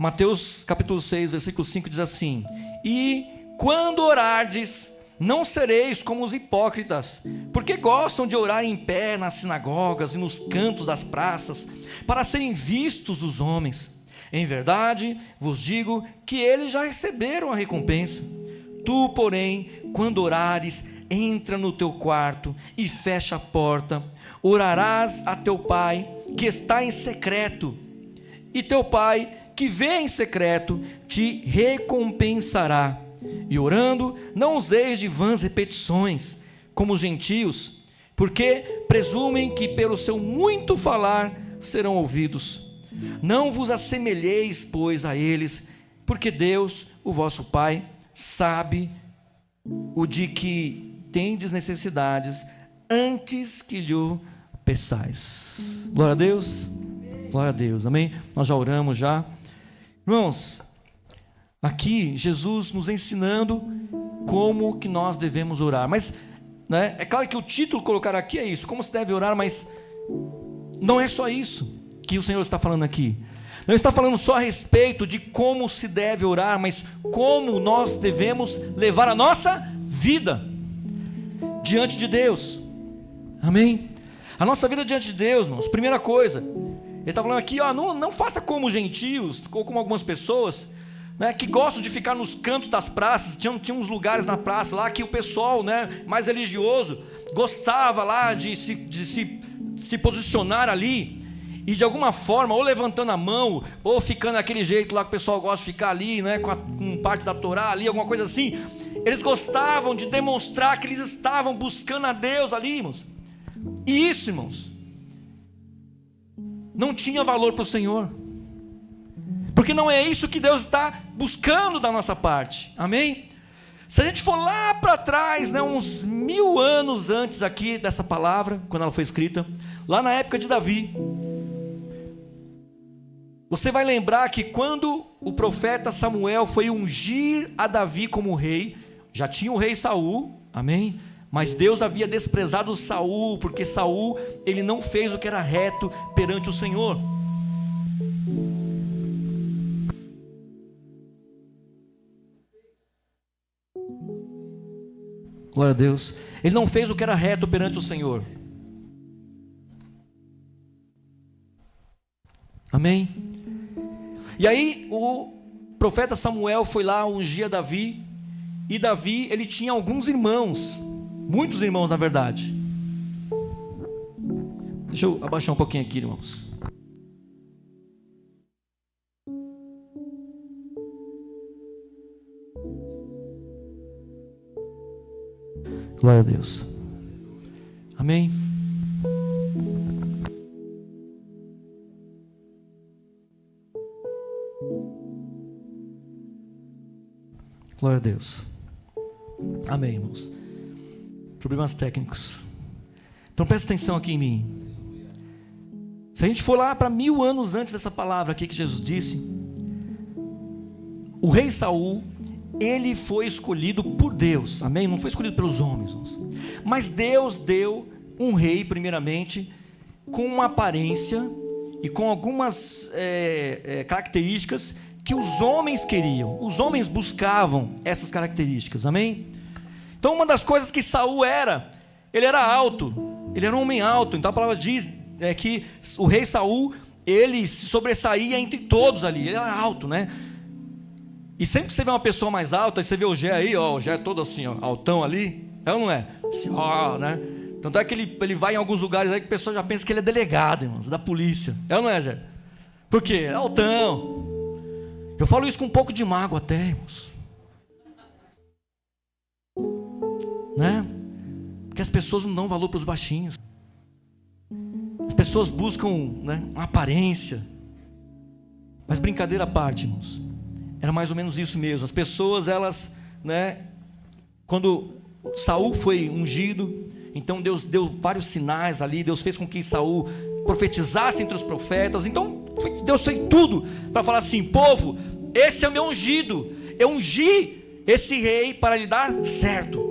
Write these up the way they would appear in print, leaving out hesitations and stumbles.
Mateus capítulo 6, versículo 5 diz assim: e quando orardes, não sereis como os hipócritas, porque gostam de orar em pé nas sinagogas e nos cantos das praças, para serem vistos dos homens. Em verdade vos digo que eles já receberam a recompensa. Tu, porém, quando orares, entra no teu quarto e fecha a porta, orarás a teu pai que está em secreto, e teu pai que vê em secreto te recompensará. E orando, não useis de vãs repetições, como os gentios, porque presumem que pelo seu muito falar serão ouvidos. Não vos assemelheis, pois, a eles, porque Deus, o vosso Pai, sabe o de que tendes necessidades, antes que lhe peçais. Glória a Deus, glória a Deus, amém? Nós já oramos já. Irmãos, aqui Jesus nos ensinando como que nós devemos orar, mas né, é claro que o título colocar aqui é isso, como se deve orar, mas não é só isso que o Senhor está falando aqui. Não está falando só a respeito de como se deve orar, mas como nós devemos levar a nossa vida diante de Deus, amém? A nossa vida diante de Deus, irmãos, primeira coisa, ele está falando aqui, ó, não faça como os gentios, ou como algumas pessoas, né, que gostam de ficar nos cantos das praças. Tinha uns lugares na praça lá que o pessoal, né, mais religioso gostava lá de se posicionar ali, e de alguma forma, ou levantando a mão, ou ficando daquele jeito lá que o pessoal gosta de ficar ali, né, com parte da Torá ali, alguma coisa assim. Eles gostavam de demonstrar que eles estavam buscando a Deus ali, irmãos. E isso, irmãos, não tinha valor para o Senhor, porque não é isso que Deus está buscando da nossa parte, amém? Se a gente for lá para trás, né, uns 1000 anos antes aqui dessa palavra, quando ela foi escrita, lá na época de Davi, você vai lembrar que quando o profeta Samuel foi ungir a Davi como rei, já tinha o rei Saul, amém? Mas Deus havia desprezado Saul, porque Saul, ele não fez o que era reto perante o Senhor. Glória a Deus. Ele não fez o que era reto perante o Senhor. Amém? E aí o profeta Samuel foi lá ungir Davi, e Davi, ele tinha alguns irmãos, muitos irmãos na verdade. Deixa eu abaixar um pouquinho aqui, irmãos. Glória a Deus, amém? Glória a Deus, amém, irmãos. Problemas técnicos. Então presta atenção aqui em mim. Se a gente for lá para 1000 anos antes dessa palavra aqui que Jesus disse, o rei Saul, ele foi escolhido por Deus, amém? Não foi escolhido pelos homens, mas Deus deu um rei primeiramente com uma aparência e com algumas características que os homens queriam. Os homens buscavam essas características, amém? Então uma das coisas que Saul era, ele era alto, ele era um homem alto. Então a palavra diz que o rei Saul, ele se sobressaía entre todos ali, ele era alto, né? E sempre que você vê uma pessoa mais alta, você vê o Gé aí, ó, o Gé é todo assim, ó, altão ali, é ou não é? Assim, ó, né? Tanto é que ele vai em alguns lugares aí que a pessoa já pensa que ele é delegado, irmãos, da polícia, é ou não é, Gé? Por quê? É altão. Eu falo isso com um pouco de mágoa até, irmãos, né? Porque as pessoas não dão valor para os baixinhos. As pessoas buscam, né, uma aparência. Mas brincadeira à parte, irmãos, era mais ou menos isso mesmo. As pessoas, elas, né, quando Saul foi ungido, então Deus deu vários sinais ali. Deus fez com que Saul profetizasse entre os profetas. Então Deus fez tudo para falar assim: povo, esse é o meu ungido, eu ungi esse rei para lhe dar certo.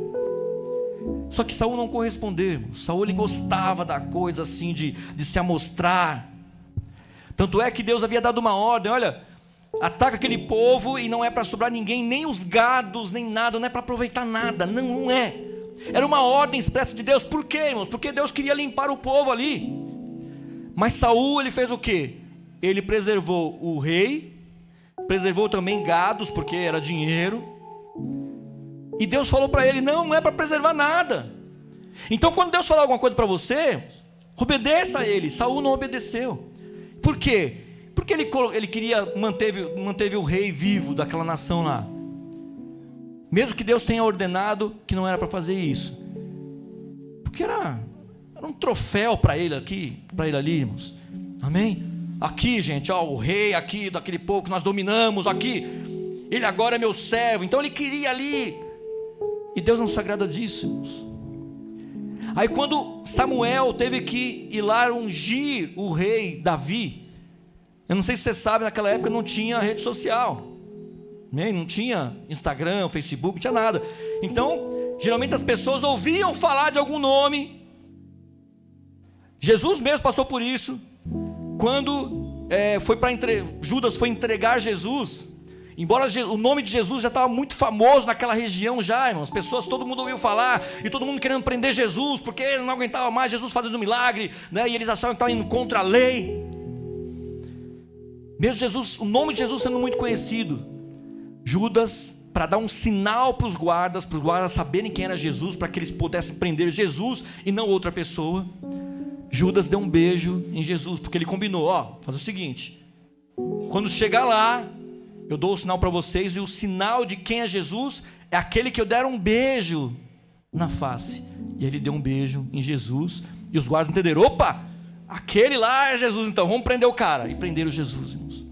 Só que Saul não correspondeu, irmão. Saul, ele gostava da coisa assim de se amostrar. Tanto é que Deus havia dado uma ordem: olha, ataca aquele povo e não é para sobrar ninguém, nem os gados, nem nada, não é para aproveitar nada, não é. Era uma ordem expressa de Deus. Por quê, irmãos? Porque Deus queria limpar o povo ali. Mas Saul, ele fez o quê? Ele preservou o rei, preservou também gados, porque era dinheiro. E Deus falou para ele, não é para preservar nada. Então quando Deus falar alguma coisa para você, obedeça a ele. Saul não obedeceu. Por quê? Porque ele queria, manteve o rei vivo daquela nação lá, mesmo que Deus tenha ordenado que não era para fazer isso, porque era um troféu para ele aqui, para ele ali, irmãos. Amém? Aqui, gente, ó, o rei aqui daquele povo que nós dominamos aqui, ele agora é meu servo. Então ele queria ali, e Deus não se agrada disso, irmãos. Aí quando Samuel teve que ir lá ungir o rei Davi, eu não sei se você sabe, naquela época não tinha rede social, né? Não tinha Instagram, Facebook, não tinha nada. Então geralmente as pessoas ouviam falar de algum nome. Jesus mesmo passou por isso. Quando Judas foi entregar Jesus, embora o nome de Jesus já estava muito famoso naquela região já, irmãos, as pessoas, todo mundo ouviu falar, e todo mundo querendo prender Jesus, porque ele não aguentava mais Jesus fazendo um milagre, né? E eles achavam que estavam indo contra a lei. Mesmo Jesus, o nome de Jesus sendo muito conhecido, Judas, para dar um sinal para os guardas saberem quem era Jesus, para que eles pudessem prender Jesus e não outra pessoa, Judas deu um beijo em Jesus, porque ele combinou, faz o seguinte, quando chegar lá, eu dou o sinal para vocês, e o sinal de quem é Jesus é aquele que eu der um beijo na face. E ele deu um beijo em Jesus, e os guardas entenderam, opa, aquele lá é Jesus, então vamos prender o cara. E prenderam Jesus, irmãos.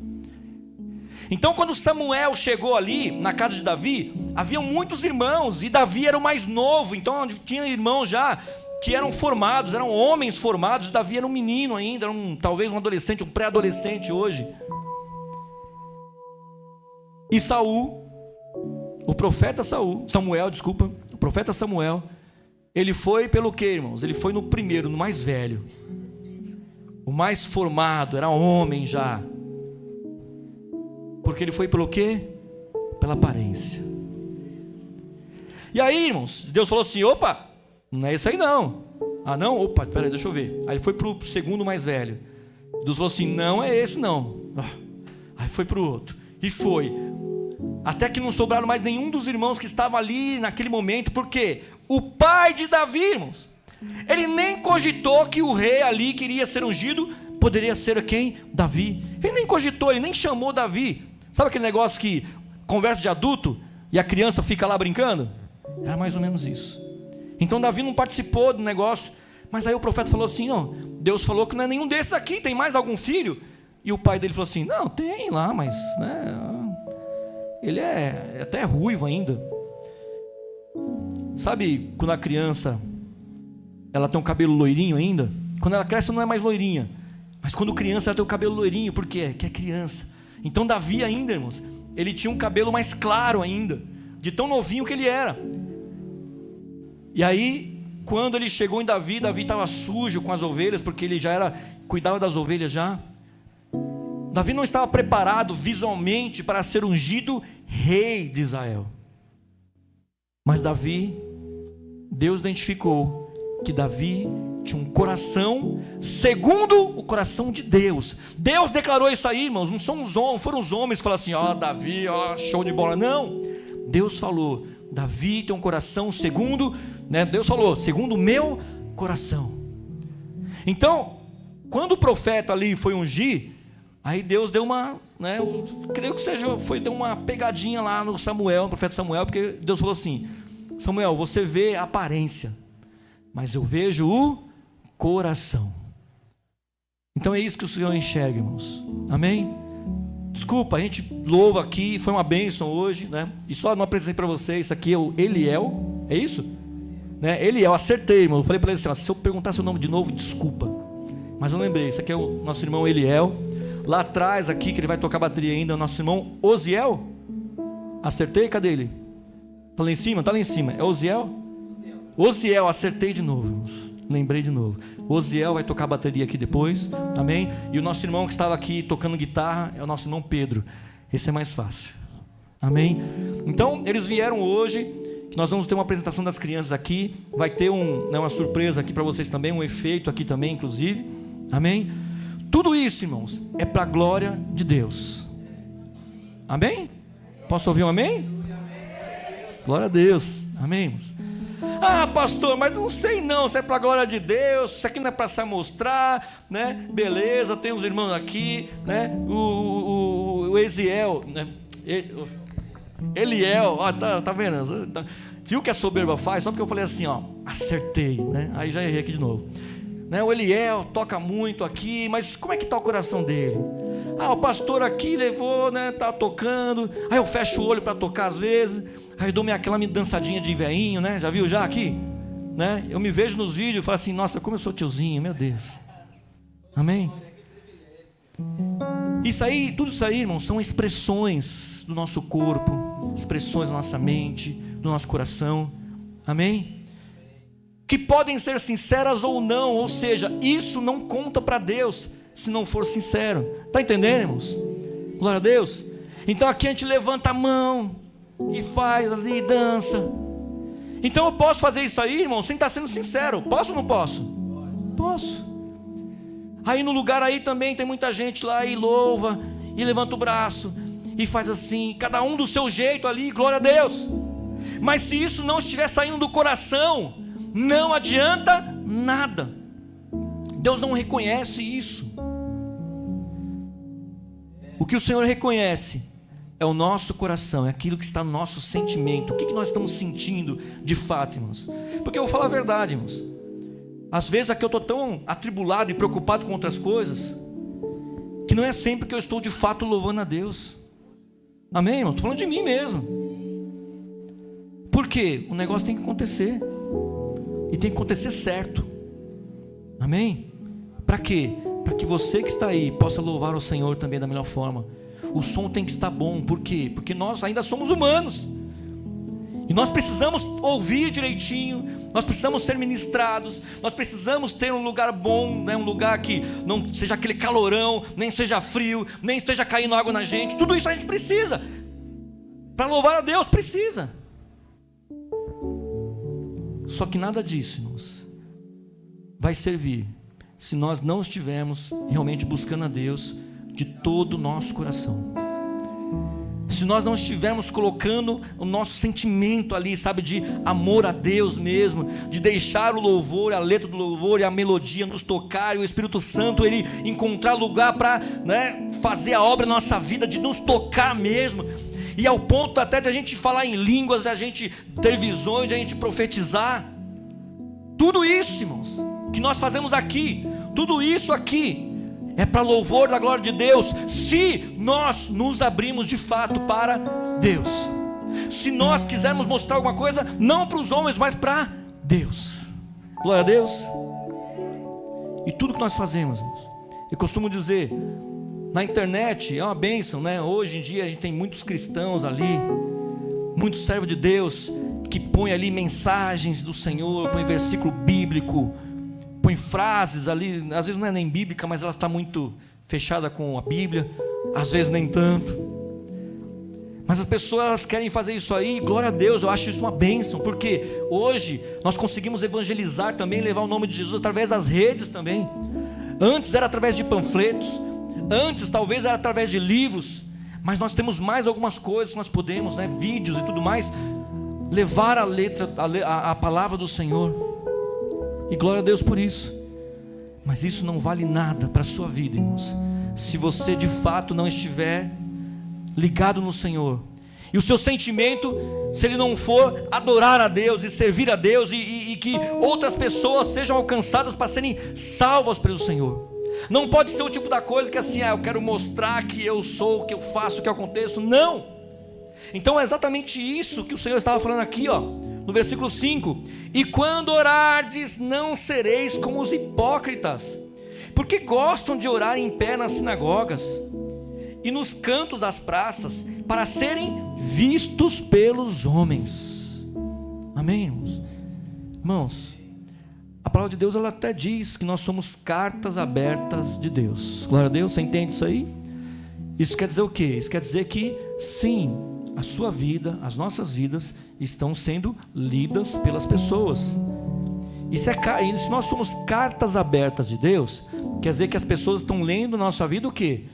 Então quando Samuel chegou ali na casa de Davi, haviam muitos irmãos, e Davi era o mais novo. Então tinha irmãos já que eram formados, eram homens formados. Davi era um menino ainda, era talvez um adolescente, um pré-adolescente hoje. E Saul, o profeta Samuel, ele foi pelo que, irmãos? Ele foi no primeiro, no mais velho, o mais formado, era homem já. Porque ele foi pelo quê? Pela aparência. E aí, irmãos, Deus falou assim, opa, não é esse aí não. Ah não? Opa, peraí, deixa eu ver. Aí ele foi para o segundo mais velho. Deus falou assim, não é esse não. Aí foi para o outro. E foi. Até que não sobraram mais nenhum dos irmãos que estavam ali naquele momento. Porque o pai de Davi, irmãos, ele nem cogitou que o rei ali que iria ser ungido poderia ser quem? Davi. Ele nem cogitou, ele nem chamou Davi. Sabe aquele negócio que conversa de adulto e a criança fica lá brincando? Era mais ou menos isso. Então Davi não participou do negócio. Mas aí o profeta falou assim, não, Deus falou que não é nenhum desses aqui, tem mais algum filho? E o pai dele falou assim, não, tem lá, mas né, ele é até ruivo ainda. Sabe quando a criança, ela tem um cabelo loirinho ainda? Quando ela cresce não é mais loirinha, mas quando criança ela tem o cabelo loirinho. Por quê? Porque é criança. Então Davi ainda, irmãos, ele tinha um cabelo mais claro ainda, de tão novinho que ele era. E aí, quando ele chegou em Davi estava sujo com as ovelhas, porque ele já cuidava das ovelhas já. Davi não estava preparado visualmente para ser ungido rei de Israel. Mas Deus identificou que Davi tinha um coração segundo o coração de Deus. Deus declarou isso aí, irmãos, não foram os homens que falaram assim, Davi, show de bola. Não, Deus falou, Davi tem um coração segundo, né? Deus falou, segundo o meu coração. Então, quando o profeta ali foi ungir, aí Deus deu uma, né, eu creio que deu uma pegadinha lá no profeta Samuel, porque Deus falou assim, Samuel, você vê a aparência, mas eu vejo o coração. Então é isso que o Senhor enxerga, irmãos. Amém? Desculpa, a gente louva aqui, foi uma bênção hoje, né? E só não apresentei para vocês, isso aqui é o Eliel, é isso? Né? Eliel, acertei, irmão. Eu falei para ele assim, se eu perguntar seu nome de novo, desculpa. Mas eu lembrei, isso aqui é o nosso irmão Eliel. Lá atrás aqui, que ele vai tocar bateria ainda, o nosso irmão Osiel. Acertei? Cadê ele? Tá lá em cima? Tá lá em cima. É Osiel? Osiel, acertei de novo, irmãos. Lembrei de novo. Osiel vai tocar bateria aqui depois. Amém? E o nosso irmão que estava aqui tocando guitarra é o nosso irmão Pedro. Esse é mais fácil. Amém? Então, eles vieram hoje, que nós vamos ter uma apresentação das crianças aqui. Vai ter uma surpresa aqui para vocês também, um efeito aqui também, inclusive. Amém? Tudo isso, irmãos, é para a glória de Deus. Amém? Posso ouvir um amém? Glória a Deus. Amém, irmãos? Ah, pastor, mas não sei não, se é para a glória de Deus, isso aqui não é para se mostrar, né? Beleza, tem os irmãos aqui, né? O Eziel, né? Eliel, ó, tá vendo? Viu o que a soberba faz? Só porque eu falei assim, ó, acertei, né? Aí já errei aqui de novo, né? O Eliel toca muito aqui, mas como é que está o coração dele? Ah, o pastor aqui levou, né? Tá tocando, aí eu fecho o olho para tocar às vezes, aí eu dou aquela dançadinha de veinho, né? Já viu já aqui? Né? Eu me vejo nos vídeos e falo assim, nossa, como eu sou tiozinho, meu Deus. Amém? Isso aí, tudo isso aí, irmãos, são expressões do nosso corpo, expressões da nossa mente, do nosso coração. Amém? Que podem ser sinceras ou não, ou seja, isso não conta para Deus se não for sincero. Está entendendo, irmãos? Glória a Deus. Então aqui a gente levanta a mão e faz ali, dança. Então eu posso fazer isso aí, irmão, sem estar sendo sincero. Posso ou não posso? Posso. Aí no lugar aí também tem muita gente lá e louva, e levanta o braço, e faz assim, cada um do seu jeito ali, glória a Deus. Mas se isso não estiver saindo do coração, não adianta nada. Deus não reconhece isso. O que o Senhor reconhece é o nosso coração, é aquilo que está no nosso sentimento. O que nós estamos sentindo de fato, irmãos? Porque eu vou falar a verdade, irmãos. Às vezes aqui eu estou tão atribulado e preocupado com outras coisas, que não é sempre que eu estou de fato louvando a Deus. Amém, irmãos? Estou falando de mim mesmo. Por quê? O negócio tem que acontecer. E tem que acontecer certo. Amém? Para quê? Para que você que está aí possa louvar o Senhor também da melhor forma. O som tem que estar bom. Por quê? Porque nós ainda somos humanos. E nós precisamos ouvir direitinho. Nós precisamos ser ministrados. Nós precisamos ter um lugar bom, né? Um lugar que não seja aquele calorão, nem seja frio, nem esteja caindo água na gente. Tudo isso a gente precisa. Para louvar a Deus precisa. Só que nada disso, irmãos, vai servir se nós não estivermos realmente buscando a Deus de todo o nosso coração. Se nós não estivermos colocando o nosso sentimento ali, sabe, de amor a Deus mesmo, de deixar o louvor, a letra do louvor e a melodia nos tocar, e o Espírito Santo ele encontrar lugar para, né, fazer a obra na nossa vida, de nos tocar mesmo, e ao ponto até de a gente falar em línguas, de a gente ter visões, de a gente profetizar. Tudo isso, irmãos, que nós fazemos aqui, tudo isso aqui é para louvor da glória de Deus, se nós nos abrimos de fato para Deus. Se nós quisermos mostrar alguma coisa, não para os homens, mas para Deus. Glória a Deus. E tudo que nós fazemos, irmãos, eu costumo dizer, na internet é uma bênção, né? Hoje em dia a gente tem muitos cristãos ali, muitos servos de Deus, que põem ali mensagens do Senhor, põem versículo bíblico, põe frases ali, às vezes não é nem bíblica, mas ela está muito fechada com a Bíblia, às vezes nem tanto. Mas as pessoas querem fazer isso aí, glória a Deus, eu acho isso uma bênção, porque hoje nós conseguimos evangelizar também, levar o nome de Jesus através das redes também. Antes era através de panfletos, antes talvez era através de livros, mas nós temos mais algumas coisas que nós podemos, né, vídeos e tudo mais, levar a letra, a palavra do Senhor. E glória a Deus por isso. Mas isso não vale nada para a sua vida, irmãos, se você de fato não estiver ligado no Senhor. E o seu sentimento, se ele não for adorar a Deus e servir a Deus, e que outras pessoas sejam alcançadas para serem salvas pelo Senhor. Não pode ser o tipo da coisa que assim, eu quero mostrar que eu sou, que eu faço, que eu aconteço. Não. Então é exatamente isso que o Senhor estava falando aqui, ó, no versículo 5: e quando orardes, não sereis como os hipócritas, porque gostam de orar em pé nas sinagogas e nos cantos das praças, para serem vistos pelos homens. Amém, irmãos? Irmãos, a palavra de Deus, ela até diz que nós somos cartas abertas de Deus. Glória a Deus, você entende isso aí? Isso quer dizer o quê? Isso quer dizer que sim, a sua vida, as nossas vidas estão sendo lidas pelas pessoas. E se nós somos cartas abertas de Deus, quer dizer que as pessoas estão lendo na nossa vida o quê?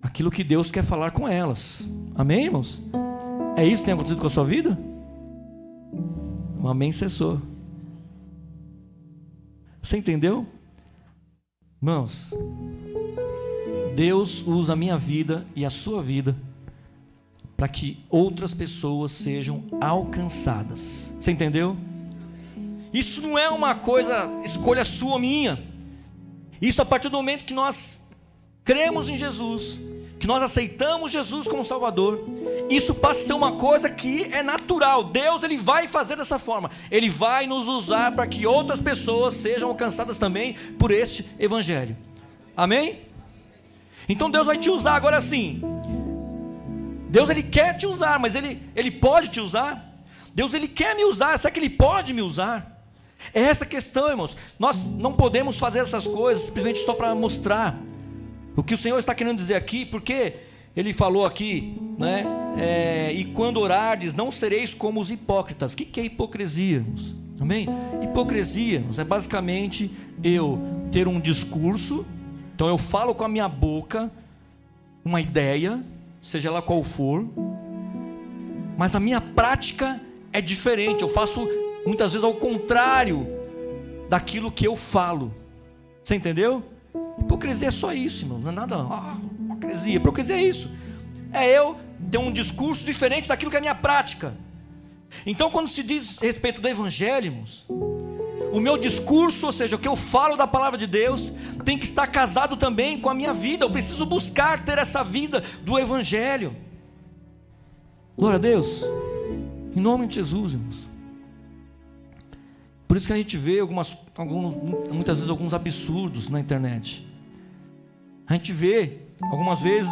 Aquilo que Deus quer falar com elas. Amém, irmãos? É isso que tem acontecido com a sua vida? Um amém cessou. Você entendeu? Irmãos, Deus usa a minha vida e a sua vida para que outras pessoas sejam alcançadas. Você entendeu? Isso não é uma coisa, escolha sua ou minha. Isso a partir do momento que nós cremos em Jesus, que nós aceitamos Jesus como Salvador, isso passa a ser uma coisa que é natural. Deus, Ele vai fazer dessa forma. Ele vai nos usar para que outras pessoas sejam alcançadas também por este Evangelho. Amém? Então Deus vai te usar. Agora sim, Deus, Ele quer te usar, mas Ele pode te usar? Deus, Ele quer me usar, será que Ele pode me usar? É essa a questão, irmãos. Nós não podemos fazer essas coisas simplesmente só para mostrar o que o Senhor está querendo dizer aqui, porque Ele falou aqui, né? E quando orardes, não sereis como os hipócritas. O que é hipocrisia, irmãos? Amém? Hipocrisia, irmãos, é basicamente eu ter um discurso. Então eu falo com a minha boca uma ideia, seja ela qual for, mas a minha prática é diferente. Eu faço muitas vezes ao contrário daquilo que eu falo. Você entendeu? Hipocrisia é só isso, irmão. Não é nada hipocrisia. Hipocrisia é isso. É eu ter um discurso diferente daquilo que é a minha prática. Então quando se diz a respeito do Evangelho, irmãos, o meu discurso, ou seja, o que eu falo da palavra de Deus, tem que estar casado também com a minha vida. Eu preciso buscar ter essa vida do Evangelho. Glória a Deus. Em nome de Jesus, irmãos. Por isso que a gente vê muitas vezes alguns absurdos na internet. A gente vê algumas vezes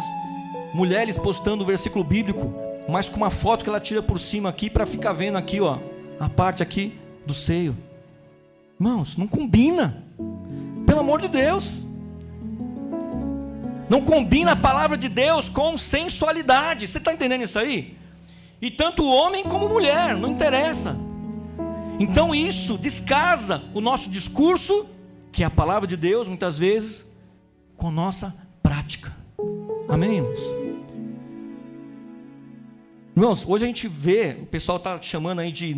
mulheres postando o versículo bíblico, mas com uma foto que ela tira por cima aqui, para ficar vendo aqui, ó, a parte aqui do seio. Irmãos, não combina. Pelo amor de Deus. Não combina a palavra de Deus com sensualidade. Você está entendendo isso aí? E tanto homem como mulher, não interessa. Então isso descasa o nosso discurso, que é a palavra de Deus, muitas vezes, com a nossa prática. Amém, irmãos? Irmãos, hoje a gente vê, o pessoal está chamando aí de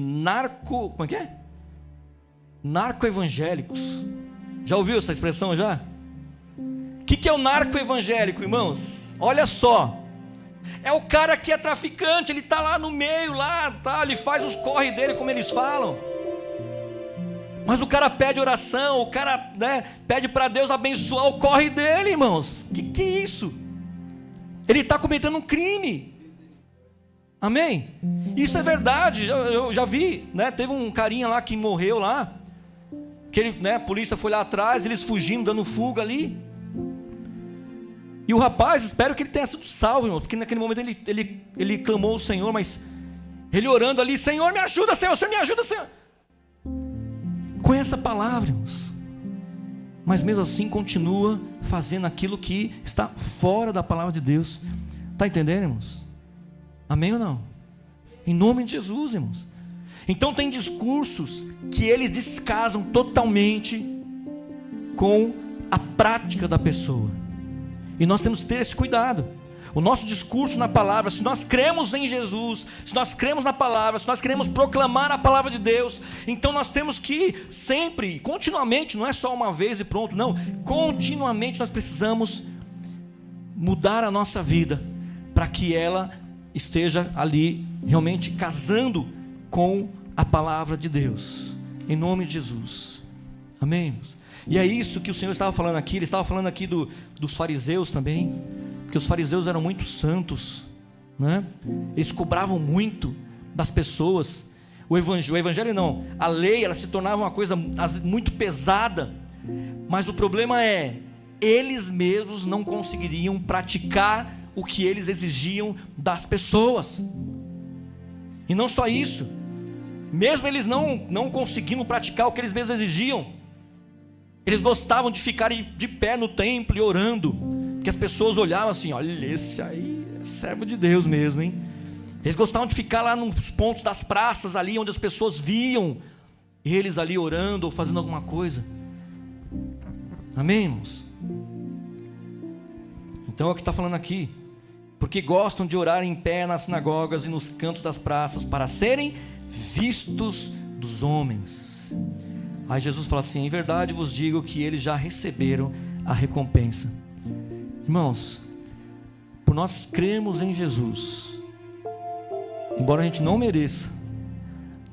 como é que é? Narco-evangélicos. Já ouviu essa expressão já? O que é o narco-evangélico, irmãos? Olha só. É o cara que é traficante, ele está lá no meio, ele faz os corre dele, como eles falam. Mas o cara pede oração, o cara, pede para Deus abençoar o corre dele, irmãos. Que é isso? Ele está cometendo um crime. Amém? Isso é verdade. Eu já vi, teve um carinha lá que morreu lá, que ele, a polícia foi lá atrás, eles fugindo, dando fuga ali. E o rapaz, espero que ele tenha sido salvo, irmão, porque naquele momento ele clamou ao Senhor, mas ele orando ali: Senhor, me ajuda, Senhor, Senhor, me ajuda, Senhor. Conhece a palavra, irmãos, mas mesmo assim continua fazendo aquilo que está fora da palavra de Deus. Está entendendo, irmãos? Amém ou não? Em nome de Jesus, irmãos. Então tem discursos que eles descasam totalmente com a prática da pessoa, e nós temos que ter esse cuidado. O nosso discurso na palavra, se nós cremos em Jesus, se nós cremos na palavra, se nós queremos proclamar a palavra de Deus, então nós temos que sempre, continuamente, não é só uma vez e pronto, não, continuamente nós precisamos mudar a nossa vida, para que ela esteja ali realmente casando com a palavra de Deus, em nome de Jesus. Amém, irmãos? E é isso que o Senhor estava falando aqui. Ele estava falando aqui dos fariseus também, porque os fariseus eram muito santos, eles cobravam muito das pessoas. O evangelho não, a lei, ela se tornava uma coisa muito pesada, mas o problema é, eles mesmos não conseguiriam praticar o que eles exigiam das pessoas. E não só isso, mesmo eles não conseguindo praticar o que eles mesmos exigiam, eles gostavam de ficar de pé no templo e orando, que as pessoas olhavam assim: olha, esse aí é servo de Deus mesmo, hein? Eles gostavam de ficar lá nos pontos das praças ali, onde as pessoas viam eles ali orando ou fazendo alguma coisa. Amém, irmãos? Então é o que está falando aqui. Porque gostam de orar em pé nas sinagogas e nos cantos das praças, para serem vistos dos homens. Aí Jesus fala assim: em verdade vos digo que eles já receberam a recompensa. Irmãos, por nós crermos em Jesus, embora a gente não mereça,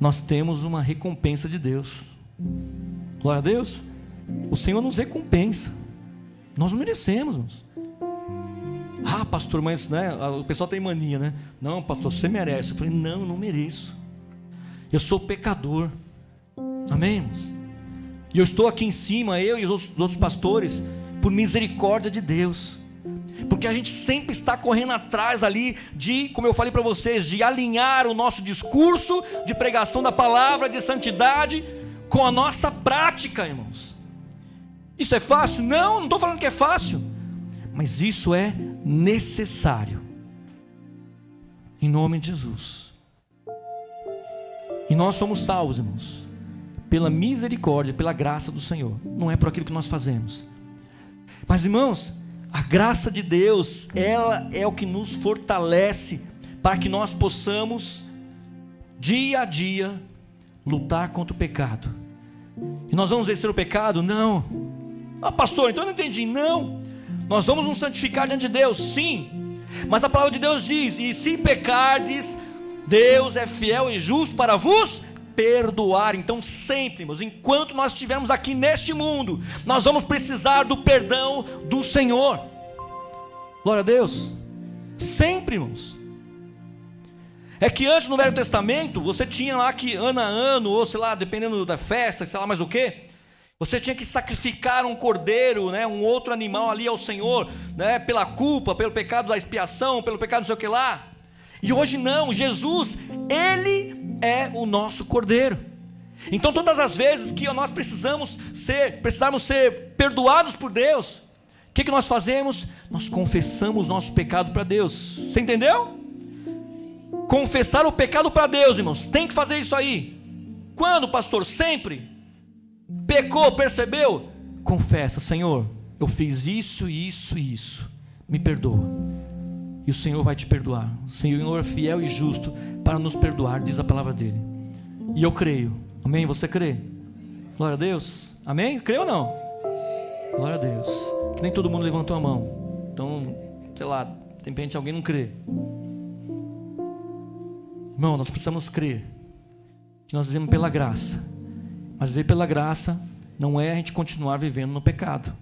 nós temos uma recompensa de Deus. Glória a Deus. O Senhor nos recompensa. Nós não merecemos, irmãos. Ah, pastor, mas né, o pessoal tem mania, né? Não, pastor, você merece. Eu falei: não, eu não mereço. Eu sou pecador. Amém, irmãos? E eu estou aqui em cima, eu e os outros pastores, por misericórdia de Deus. Porque a gente sempre está correndo atrás ali de, como eu falei para vocês, de alinhar o nosso discurso de pregação da palavra, de santidade, com a nossa prática, irmãos. Isso é fácil? Não estou falando que é fácil, mas isso é necessário, em nome de Jesus. E nós somos salvos, irmãos, pela misericórdia, pela graça do Senhor, não é por aquilo que nós fazemos. Mas, irmãos, a graça de Deus, ela é o que nos fortalece para que nós possamos dia a dia lutar contra o pecado. E nós vamos vencer o pecado? Não. Ah, pastor, então eu não entendi. Não, nós vamos nos santificar diante de Deus, sim, mas a palavra de Deus diz: e se pecardes, Deus é fiel e justo para vos perdoar. Então sempre, irmãos, enquanto nós estivermos aqui neste mundo, nós vamos precisar do perdão do Senhor. Glória a Deus. Sempre, irmãos. É que antes, no Velho Testamento, você tinha lá que ano a ano, ou sei lá, dependendo da festa, sei lá mais o que, você tinha que sacrificar um cordeiro, né, um outro animal ali ao Senhor, né, pela culpa, pelo pecado da expiação, pelo pecado não sei o que lá. E hoje não, Jesus, Ele é o nosso cordeiro. Então todas as vezes que nós precisarmos ser perdoados por Deus, o que nós fazemos? Nós confessamos nosso pecado para Deus. Você entendeu? Confessar o pecado para Deus, irmãos, tem que fazer isso aí. Quando, pastor? Sempre. Pecou, percebeu? Confessa: Senhor, eu fiz isso, isso e isso, me perdoa. E o Senhor vai te perdoar. O Senhor é fiel e justo para nos perdoar, diz a palavra dele. E eu creio. Amém? Você crê? Glória a Deus. Amém? Crê ou não? Glória a Deus. Que nem todo mundo levantou a mão. Então, sei lá, de repente alguém não crê. Irmão, nós precisamos crer que nós vivemos pela graça. Mas viver pela graça não é a gente continuar vivendo no pecado.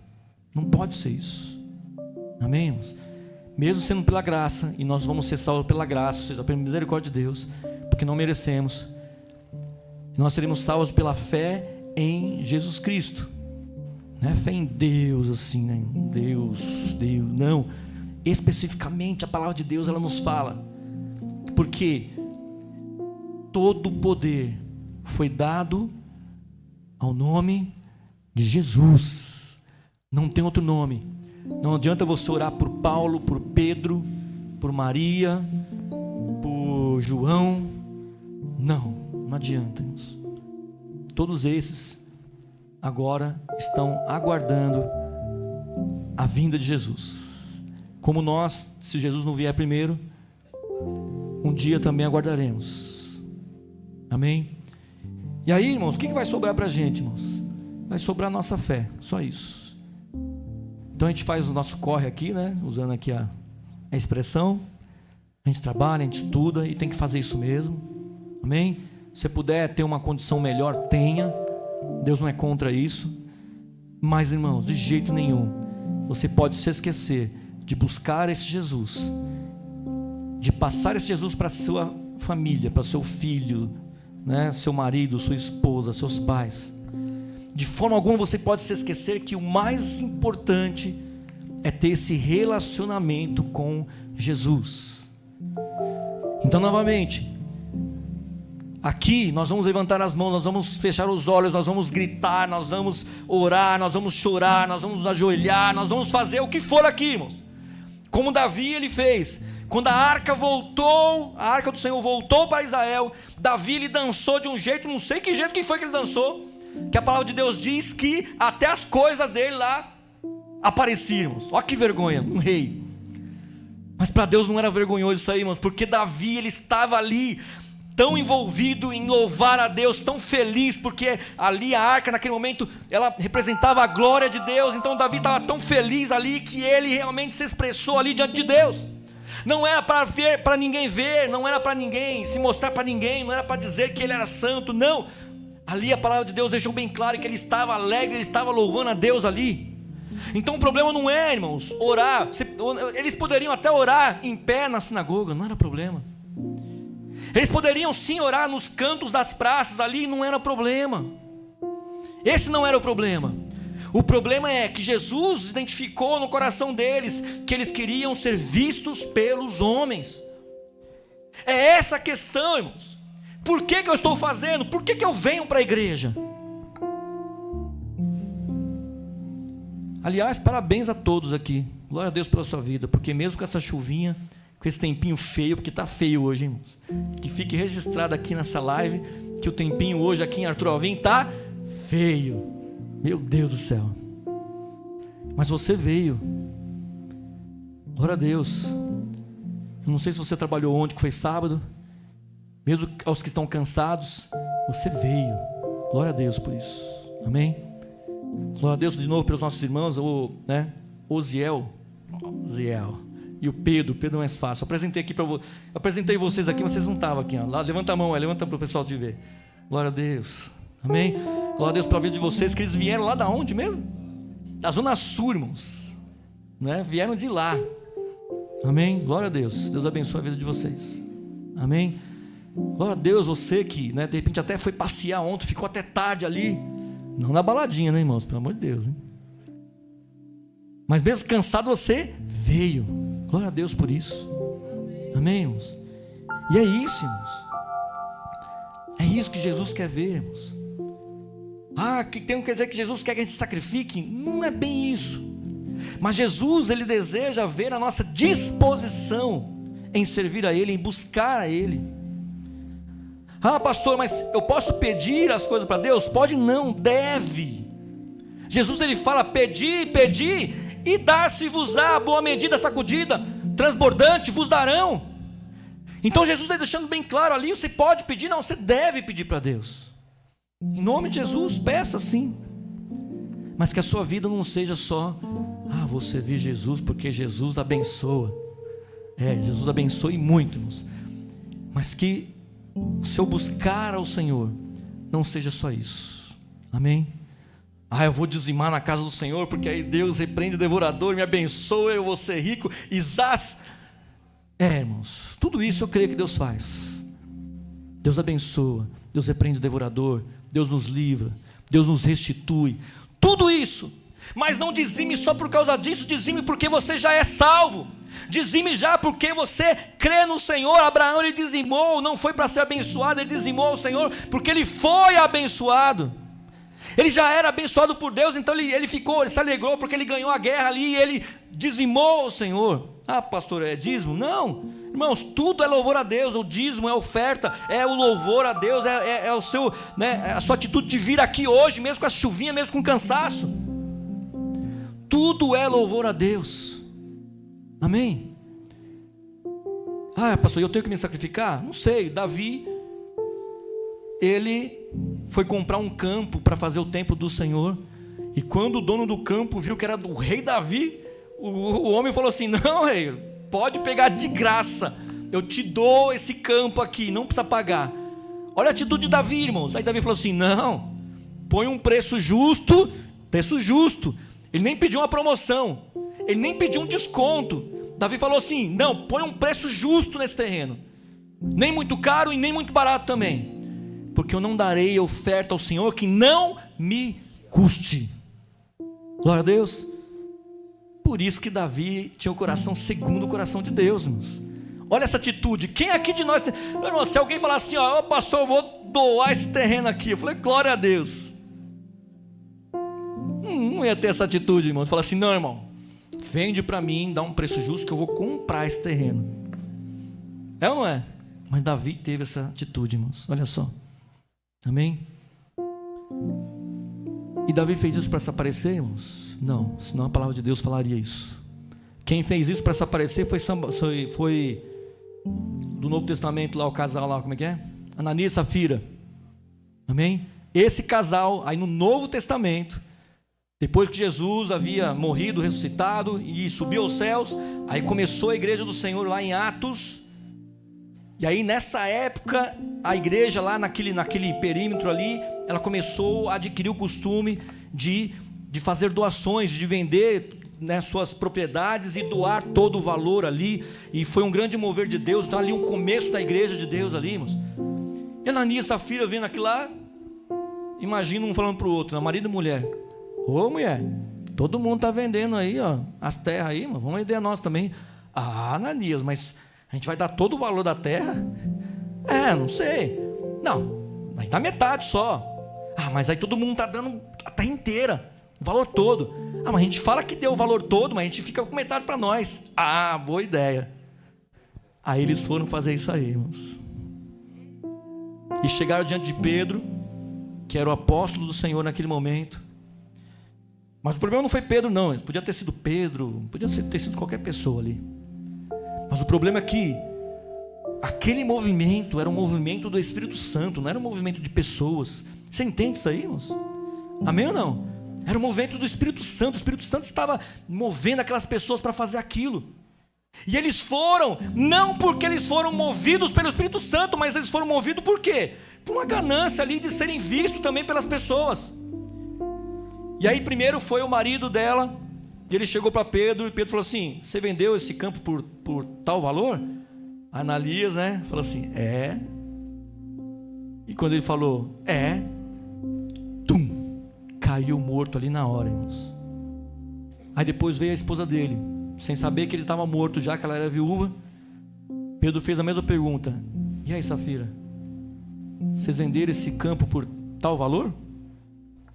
Não pode ser isso. Amém, irmãos? Mesmo sendo pela graça, e nós vamos ser salvos pela graça, ou seja, pela misericórdia de Deus, porque não merecemos, nós seremos salvos pela fé em Jesus Cristo. Não é fé em Deus assim, né? Deus, não. Especificamente a palavra de Deus, ela nos fala, porque todo o poder foi dado ao nome de Jesus. Não tem outro nome. Não adianta você orar por Paulo, por Pedro, por Maria, por João. Não adianta, irmãos. Todos esses agora estão aguardando a vinda de Jesus. Como nós, se Jesus não vier primeiro, um dia também aguardaremos. Amém? E aí, irmãos, o que vai sobrar para a gente, irmãos? Vai sobrar a nossa fé, só isso. Então a gente faz o nosso corre aqui, né? Usando aqui a expressão. A gente trabalha, a gente estuda e tem que fazer isso mesmo. Amém? Se você puder ter uma condição melhor, tenha. Deus não é contra isso. Mas, irmãos, de jeito nenhum você pode se esquecer de buscar esse Jesus, de passar esse Jesus para a sua família, para o seu filho, né? Seu marido, sua esposa, seus pais. De forma alguma você pode se esquecer que o mais importante é ter esse relacionamento com Jesus. Então, novamente, Aqui nós vamos levantar as mãos, nós vamos fechar os olhos, nós vamos gritar, nós vamos orar, nós vamos chorar, nós vamos ajoelhar, nós vamos fazer o que for aqui, irmãos. Como Davi ele fez. Quando a arca voltou, a arca do Senhor voltou para Israel, Davi ele dançou de um jeito, não sei que jeito que foi que ele dançou, que a palavra de Deus diz que até as coisas dele lá apareciam. Olha que vergonha, um rei. Mas para Deus não era vergonhoso isso aí, irmãos, porque Davi ele estava ali tão envolvido em louvar a Deus, tão feliz, porque ali a arca naquele momento, ela representava a glória de Deus. Então Davi estava tão feliz ali, que ele realmente se expressou ali diante de Deus. Não era para ninguém ver, não era para ninguém se mostrar para ninguém, não era para dizer que ele era santo, não. Ali a palavra de Deus deixou bem claro que ele estava alegre, ele estava louvando a Deus ali. Então o problema não é, irmãos, orar. Eles poderiam até orar em pé na sinagoga, não era problema. Eles poderiam sim orar nos cantos das praças ali, não era problema. Esse não era o problema. O problema é que Jesus identificou no coração deles que eles queriam ser vistos pelos homens. É essa a questão, irmãos. Por que eu estou fazendo? Por que eu venho para a igreja? Aliás, parabéns a todos aqui. Glória a Deus pela sua vida, porque mesmo com essa chuvinha, com esse tempinho feio, porque está feio hoje, hein, irmãos? Que fique registrado aqui nessa live que o tempinho hoje aqui em Arthur Alvim está feio. Meu Deus do céu. Mas você veio. Glória a Deus. Eu não sei se você trabalhou ontem, que foi sábado. Mesmo aos que estão cansados, você veio. Glória a Deus por isso. Amém? Glória a Deus de novo pelos nossos irmãos, Oziel e o Pedro é mais fácil. Eu apresentei aqui apresentei vocês aqui, mas vocês não estavam aqui. Ó. Lá, levanta a mão, levanta para o pessoal te ver. Glória a Deus. Amém? Glória a Deus pela vida de vocês, que eles vieram lá da onde mesmo? Da Zona Sul, irmãos. Né? Vieram de lá. Amém? Glória a Deus. Deus abençoe a vida de vocês. Amém? Glória a Deus, você que, né, de repente até foi passear ontem, ficou até tarde ali. Não na baladinha, né, irmãos? Pelo amor de Deus, hein? Mas mesmo cansado, você veio. Glória a Deus por isso. Amém, irmãos? E é isso, irmãos. É isso que Jesus quer ver, irmãos. Que tem que dizer que Jesus quer que a gente sacrifique? Não é bem isso. Mas Jesus, Ele deseja ver a nossa disposição em servir a Ele, em buscar a Ele. Pastor, mas eu posso pedir as coisas para Deus? Pode não, deve. Jesus ele fala, pedi e dar-se-vos-á, boa medida, sacudida, transbordante, vos darão. Então Jesus está deixando bem claro ali, você pode pedir, não, você deve pedir para Deus. Em nome de Jesus, peça sim. Mas que a sua vida não seja só, vou servir Jesus porque Jesus abençoa. Jesus abençoa e muito, irmãos. Mas que o seu buscar ao Senhor não seja só isso. Amém? Eu vou dizimar na casa do Senhor, porque aí Deus repreende o devorador, me abençoa, eu vou ser rico. Irmãos, tudo isso eu creio que Deus faz. Deus abençoa, Deus repreende o devorador, Deus nos livra, Deus nos restitui, tudo isso. Mas não dizime só por causa disso, dizime porque você já é salvo. Dizime já porque você crê no Senhor. Abraão ele dizimou, não foi para ser abençoado, ele dizimou o Senhor porque ele foi abençoado. Ele já era abençoado por Deus, então ele se alegrou porque ele ganhou a guerra ali e ele dizimou o Senhor. Pastor, é dízimo? Não, irmãos, tudo é louvor a Deus. O dízimo é oferta, é o louvor a Deus, é o seu, né, a sua atitude de vir aqui hoje, mesmo com a chuvinha, mesmo com cansaço. Tudo é louvor a Deus. Amém? Pastor, eu tenho que me sacrificar? Não sei. Davi, ele foi comprar um campo para fazer o templo do Senhor. E quando o dono do campo viu que era do rei Davi, o homem falou assim, não, rei, pode pegar de graça, eu te dou esse campo aqui, não precisa pagar. Olha a atitude de Davi, irmãos. Aí Davi falou assim, não, põe um preço justo. Ele nem pediu uma promoção, ele nem pediu um desconto. Davi falou assim, não, põe um preço justo nesse terreno, nem muito caro e nem muito barato também, porque eu não darei oferta ao Senhor que não me custe. Glória a Deus. Por isso que Davi tinha o coração segundo o coração de Deus, irmãos. Olha essa atitude. Quem aqui de nós... Irmão, se alguém falar assim, ó, pastor, eu vou doar esse terreno aqui. Eu falei, glória a Deus. Não ia ter essa atitude, irmão. Fala assim, não, irmão, vende para mim, dá um preço justo que eu vou comprar esse terreno. É ou não é? Mas Davi teve essa atitude, irmãos. Olha só. Amém? E Davi fez isso para se aparecer, irmãos? Não, senão a palavra de Deus falaria isso. Quem fez isso para se aparecer foi do Novo Testamento lá, o casal lá, como é que é? Ananias e Safira. Amém? Esse casal, aí no Novo Testamento, depois que Jesus havia morrido, ressuscitado e subiu aos céus, aí começou a igreja do Senhor lá em Atos. E aí nessa época, a igreja lá naquele perímetro ali, ela começou a adquirir o costume de fazer doações, de vender, né, suas propriedades e doar todo o valor ali. E foi um grande mover de Deus. Então ali um começo da igreja de Deus ali, irmãos. E Ananias e Safira vendo aquilo lá, imagina um falando para o outro, marido e mulher: ô mulher, todo mundo está vendendo aí, ó, as terras aí, mano, vamos vender a nós também. Ah, Ananias, mas a gente vai dar todo o valor da terra? Não sei. Não, aí dá metade só. Ah, mas aí todo mundo está dando a terra inteira, o valor todo. Ah, mas a gente fala que deu o valor todo, mas a gente fica com metade para nós. Ah, boa ideia. Aí eles foram fazer isso aí, irmãos. E chegaram diante de Pedro, que era o apóstolo do Senhor naquele momento. Mas o problema não foi Pedro, não. Podia ter sido Pedro, podia ter sido qualquer pessoa ali. Mas o problema é que aquele movimento era um movimento do Espírito Santo, não era um movimento de pessoas. Você entende isso aí, irmãos? Amém ou não? Era um movimento do Espírito Santo. O Espírito Santo estava movendo aquelas pessoas para fazer aquilo. E eles foram, não porque eles foram movidos pelo Espírito Santo, mas eles foram movidos por quê? Por uma ganância ali de serem vistos também pelas pessoas. E aí primeiro foi o marido dela, e ele chegou para Pedro, e Pedro falou assim: você vendeu esse campo por tal valor? Ananias, né, falou assim: é. E quando ele falou caiu morto ali na hora, irmãos. Aí depois veio a esposa dele, sem saber que ele estava morto já, que ela era viúva. Pedro fez a mesma pergunta: e aí, Safira, vocês venderam esse campo por tal valor?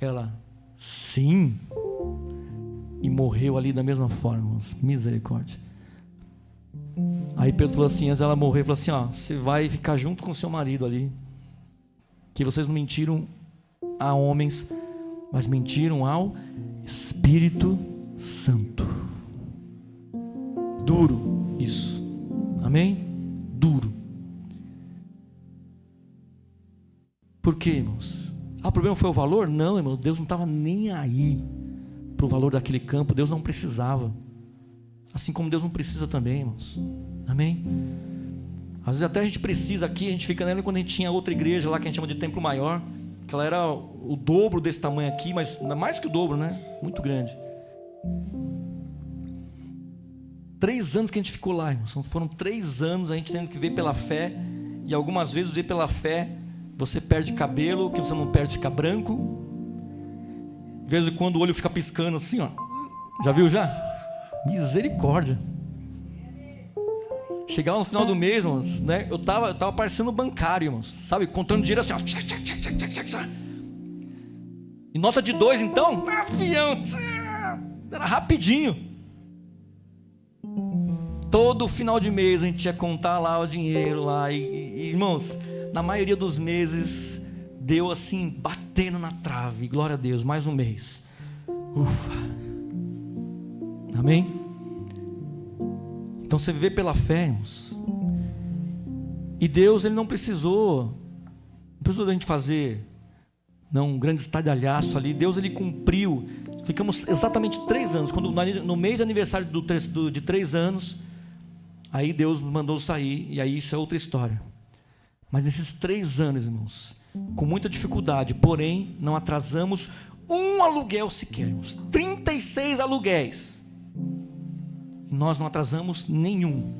Ela: sim. E morreu ali da mesma forma, irmãos. Misericórdia. Aí Pedro falou assim, antes dela morrer, falou assim: ó, você vai ficar junto com seu marido ali, que vocês não mentiram a homens, mas mentiram ao Espírito Santo. Duro isso. Amém? Duro. Por quê, irmãos? O problema foi o valor? Não, irmão, Deus não estava nem aí para o valor daquele campo. Deus não precisava. Assim como Deus não precisa também, irmãos. Amém? Às vezes até a gente precisa aqui, a gente fica nela quando a gente tinha outra igreja lá que a gente chama de templo maior, que ela era o dobro desse tamanho aqui, mas mais que o dobro, né? Muito grande. 3 anos que a gente ficou lá, irmãos. Foram 3 anos a gente tendo que ver pela fé. E algumas vezes ver pela fé, você perde cabelo, que você não perde, fica branco. De vez em quando o olho fica piscando assim, ó. Já viu já? Misericórdia. Chegava no final do mês, irmãos, né? Eu tava parecendo bancário, irmãos, sabe? Contando dinheiro assim, ó. E nota de 2, então, avião. Era rapidinho. Todo final de mês a gente ia contar lá o dinheiro lá. E irmãos, na maioria dos meses deu assim, batendo na trave. Glória a Deus, mais um mês. Ufa. Amém? Então você vê pela fé, irmãos. E Deus, Ele não precisou da gente fazer um grande estardalhaço ali. Deus, Ele cumpriu. Ficamos exatamente 3 anos. Quando, no mês de aniversário de 3 anos, aí Deus nos mandou sair. E aí isso é outra história. Mas nesses 3 anos, irmãos, com muita dificuldade, porém não atrasamos um aluguel sequer, irmãos. 36 aluguéis. E nós não atrasamos nenhum.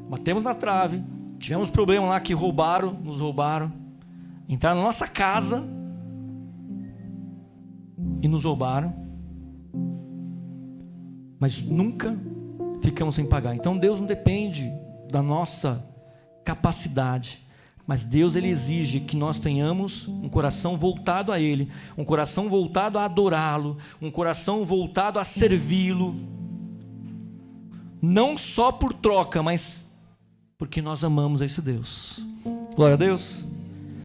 Batemos na trave, tivemos problema lá que nos roubaram, entraram na nossa casa e nos roubaram, mas nunca ficamos sem pagar. Então Deus não depende da nossa capacidade. Mas Deus, Ele exige que nós tenhamos um coração voltado a Ele, um coração voltado a adorá-lo, um coração voltado a servi-lo, não só por troca, mas porque nós amamos esse Deus. Glória a Deus.